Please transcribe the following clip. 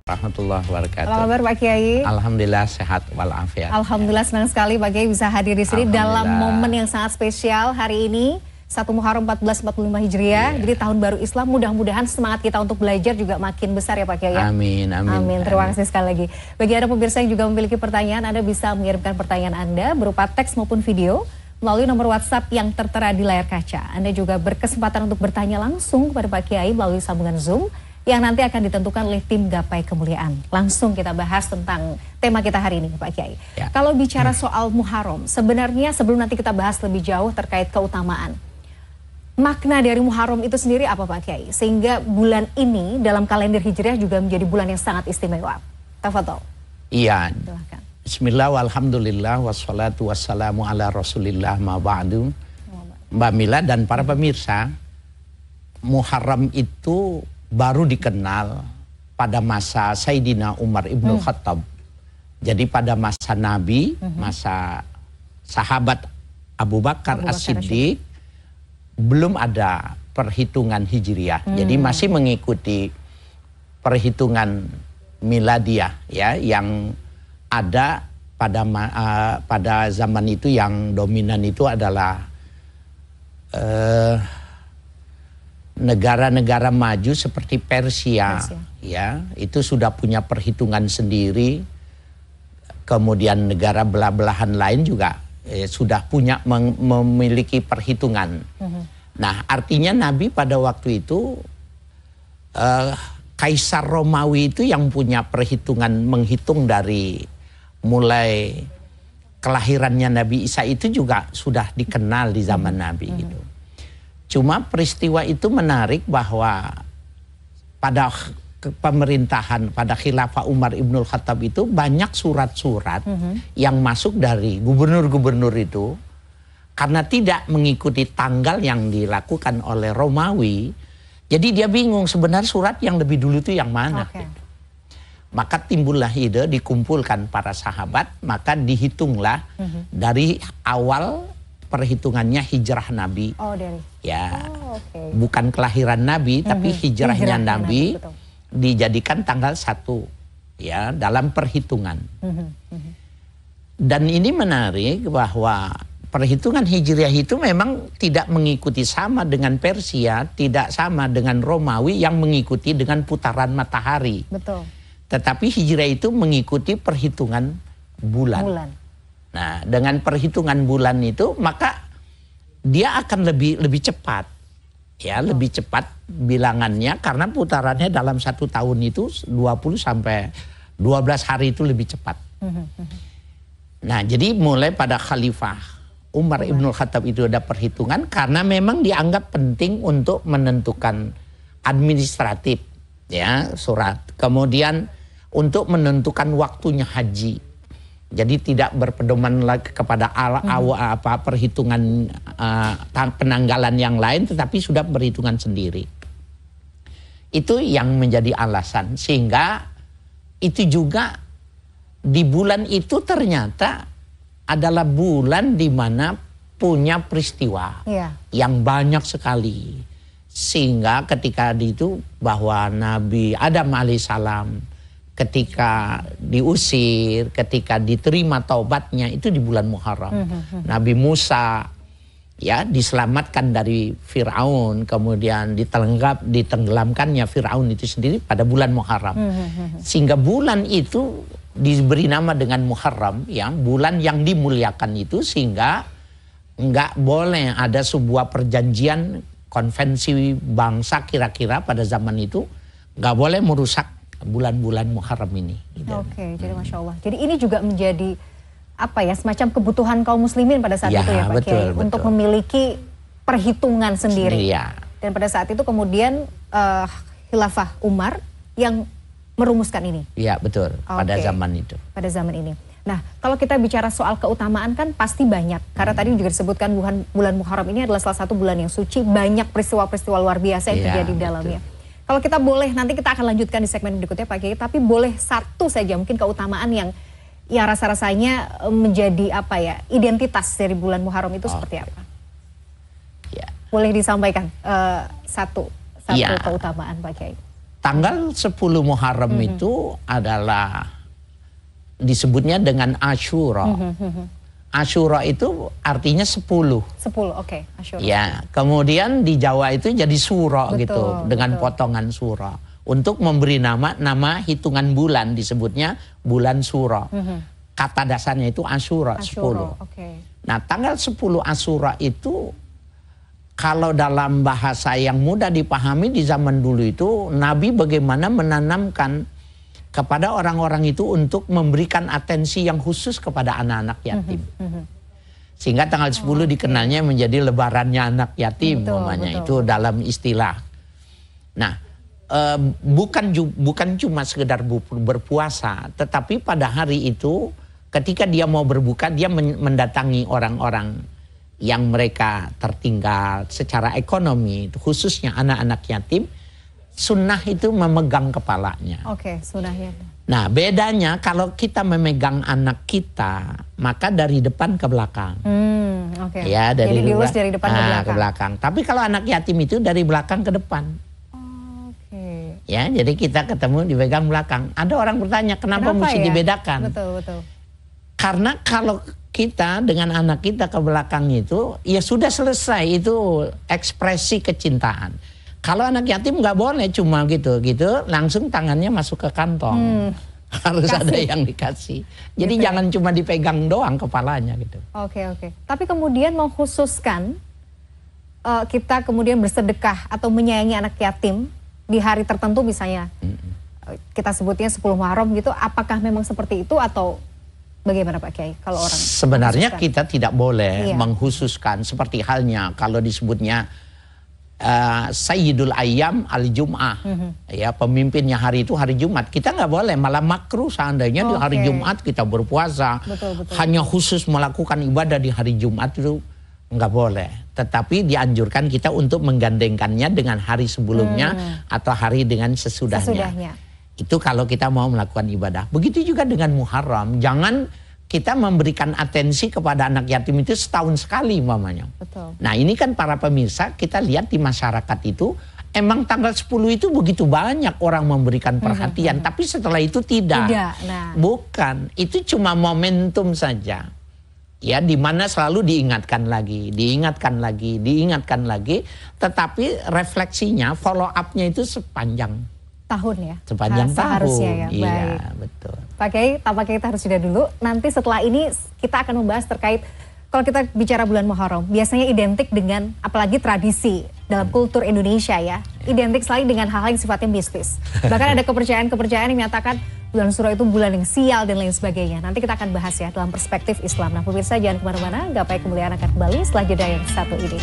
Warahmatullahi wabarakatuh. Apa kabar Pak Kiai? Alhamdulillah sehat walafiat. Alhamdulillah senang sekali Pak Kiai bisa hadir di sini dalam momen yang sangat spesial hari ini 1 Muharram 1445 Hijriah. Jadi tahun baru Islam, mudah-mudahan semangat kita untuk belajar juga makin besar ya Pak Kiai. Amin, amin. Amin. Terima kasih sekali lagi. Bagi Anda pemirsa yang juga memiliki pertanyaan, Anda bisa mengirimkan pertanyaan Anda berupa teks maupun video melalui nomor WhatsApp yang tertera di layar kaca. Anda juga berkesempatan untuk bertanya langsung kepada Pak Kiai melalui sambungan Zoom yang nanti akan ditentukan oleh tim Gapai Kemuliaan. Langsung kita bahas tentang tema kita hari ini Pak Kiai. Ya. Kalau bicara soal Muharram, sebenarnya sebelum nanti kita bahas lebih jauh terkait keutamaan, makna dari Muharram itu sendiri apa Pak Kiai? Sehingga bulan ini dalam kalender Hijriah juga menjadi bulan yang sangat istimewa. Tafadhol. Iya. Silahkan. Bismillah, walhamdulillah, wassalatu wassalamu ala rasulillah ma ba'du. Mbak Mila dan para pemirsa, Muharram itu baru dikenal pada masa Sayyidina Umar Ibn Khattab. Jadi pada masa Nabi, masa sahabat Abu Bakar As-Siddiq, belum ada perhitungan Hijriah. Jadi masih mengikuti perhitungan miladiah ya, yang ada pada zaman itu yang dominan itu adalah negara-negara maju seperti Persia, ya, itu sudah punya perhitungan sendiri. Kemudian negara belah-belahan lain juga sudah punya memiliki perhitungan. Nah, artinya Nabi pada waktu itu Kaisar Romawi itu yang punya perhitungan menghitung dari mulai kelahirannya Nabi Isa itu juga sudah dikenal di zaman Nabi gitu. Cuma peristiwa itu menarik bahwa pada pemerintahan, pada khilafah Umar Ibnul Khattab itu banyak surat-surat yang masuk dari gubernur-gubernur itu karena tidak mengikuti tanggal yang dilakukan oleh Romawi. Jadi dia bingung sebenarnya surat yang lebih dulu itu yang mana. Gitu. Maka timbullah ide, dikumpulkan para sahabat, maka dihitunglah dari awal perhitungannya hijrah Nabi. Oh, dari. Ya, bukan kelahiran Nabi, tapi hijrahnya Nabi dijadikan tanggal 1 ya dalam perhitungan. Dan ini menarik bahwa perhitungan Hijriah itu memang tidak mengikuti sama dengan Persia, tidak sama dengan Romawi yang mengikuti dengan putaran matahari. Betul. Tetapi Hijriah itu mengikuti perhitungan bulan. Nah, dengan perhitungan bulan itu maka dia akan lebih cepat, ya, lebih cepat bilangannya karena putarannya dalam 1 tahun itu 20 sampai 12 hari itu lebih cepat. Nah, jadi mulai pada Khalifah Umar Ibnul Khattab itu ada perhitungan karena memang dianggap penting untuk menentukan administratif, ya, surat. Kemudian untuk menentukan waktunya haji. Jadi tidak berpedoman lagi kepada perhitungan penanggalan yang lain, tetapi sudah berhitungan sendiri. Itu yang menjadi alasan sehingga itu juga di bulan itu ternyata adalah bulan di mana punya peristiwa yang banyak sekali. Sehingga ketika itu bahwa Nabi Adam alaihissalam ketika diusir, ketika diterima taubatnya itu di bulan Muharram. Nabi Musa ya diselamatkan dari Fir'aun, kemudian ditenggelamkannya Fir'aun itu sendiri pada bulan Muharram. Sehingga bulan itu diberi nama dengan Muharram, ya, bulan yang dimuliakan itu, sehingga nggak boleh ada sebuah perjanjian konvensi bangsa kira-kira pada zaman itu nggak boleh merusak bulan-bulan Muharram ini. Gitu. Jadi Masya Allah. Jadi ini juga menjadi apa ya, semacam kebutuhan kaum muslimin pada saat itu ya Pak Kiai, untuk memiliki perhitungan sendiri. Dan pada saat itu kemudian khilafah Umar yang merumuskan ini. Iya, betul. Pada zaman itu. Pada zaman ini. Nah, kalau kita bicara soal keutamaan kan pasti banyak. Karena tadi juga disebutkan bulan Muharram ini adalah salah satu bulan yang suci. Banyak peristiwa-peristiwa luar biasa yang terjadi di dalamnya. Kalau kita boleh, nanti kita akan lanjutkan di segmen berikutnya Pak Kiai. Tapi boleh satu saja mungkin keutamaan yang ya rasa-rasanya menjadi apa ya, identitas dari bulan Muharram itu seperti apa? Boleh disampaikan satu keutamaan Pak Kiai. Tanggal 10 Muharram itu adalah disebutnya dengan Asyura. Asyura itu artinya 10. 10, oke. Asyura. Ya, kemudian di Jawa itu jadi suro gitu, dengan potongan suro. Untuk memberi nama hitungan bulan disebutnya bulan suro. Kata dasarnya itu Asyura, 10. Okay. Nah, tanggal 10 Asyura itu kalau dalam bahasa yang mudah dipahami di zaman dulu itu, Nabi bagaimana menanamkan kepada orang-orang itu untuk memberikan atensi yang khusus kepada anak-anak yatim. Sehingga tanggal 10 dikenalnya menjadi lebarannya anak yatim, namanya itu dalam istilah. Nah, bukan cuma sekedar berpuasa, tetapi pada hari itu ketika dia mau berbuka, dia mendatangi orang-orang yang mereka tertinggal secara ekonomi, khususnya anak-anak yatim. Sunnah itu memegang kepalanya. Oke, sunnahnya. Nah, bedanya kalau kita memegang anak kita, maka dari depan ke belakang. Ya, dari jadi diurus dari depan ke belakang. Tapi kalau anak yatim itu dari belakang ke depan. Ya, jadi kita ketemu dipegang belakang. Ada orang bertanya, kenapa mesti dibedakan? Betul. Karena kalau kita dengan anak kita ke belakang itu, ya sudah selesai, itu ekspresi kecintaan. Kalau anak yatim nggak boleh cuma gitu langsung tangannya masuk ke kantong. Harus ada yang dikasih. Jadi gitu, jangan cuma dipegang doang kepalanya gitu. Oke. Tapi kemudian mengkhususkan kita kemudian bersedekah atau menyayangi anak yatim di hari tertentu misalnya. Kita sebutnya 10 Muharram gitu, apakah memang seperti itu atau bagaimana Pak Kiai kalau orang sebenarnya kita tidak boleh mengkhususkan, seperti halnya kalau disebutnya Sayyidul Ayyam al-Jum'ah, ya pemimpinnya hari itu hari Jumat. Kita nggak boleh, malah makruh seandainya di hari Jumat kita berpuasa. Betul. Hanya khusus melakukan ibadah di hari Jumat itu nggak boleh. Tetapi dianjurkan kita untuk menggandengkannya dengan hari sebelumnya atau hari dengan sesudahnya. Itu kalau kita mau melakukan ibadah. Begitu juga dengan Muharram. Jangan kita memberikan atensi kepada anak yatim itu setahun sekali mamanya. Betul. Nah, ini kan para pemirsa, kita lihat di masyarakat itu emang tanggal 10 itu begitu banyak orang memberikan perhatian, tapi setelah itu tidak. Bukan, itu cuma momentum saja. Ya, di mana selalu diingatkan lagi, tetapi refleksinya, follow up-nya itu sepanjang tahun ya? Sepanjang tahun. Ya. Iya, betul. Pak Kiai, tampaknya kita harus sudah dulu. Nanti setelah ini kita akan membahas terkait, kalau kita bicara bulan Muharram, biasanya identik dengan, apalagi tradisi dalam kultur Indonesia ya, identik selain dengan hal-hal yang sifatnya mistis. Bahkan ada kepercayaan-kepercayaan yang menyatakan bulan Syuro itu bulan yang sial dan lain sebagainya. Nanti kita akan bahas ya dalam perspektif Islam. Nah pemirsa jangan kemana-mana, Gapai Kemuliaan akan kembali setelah jeda yang satu ini.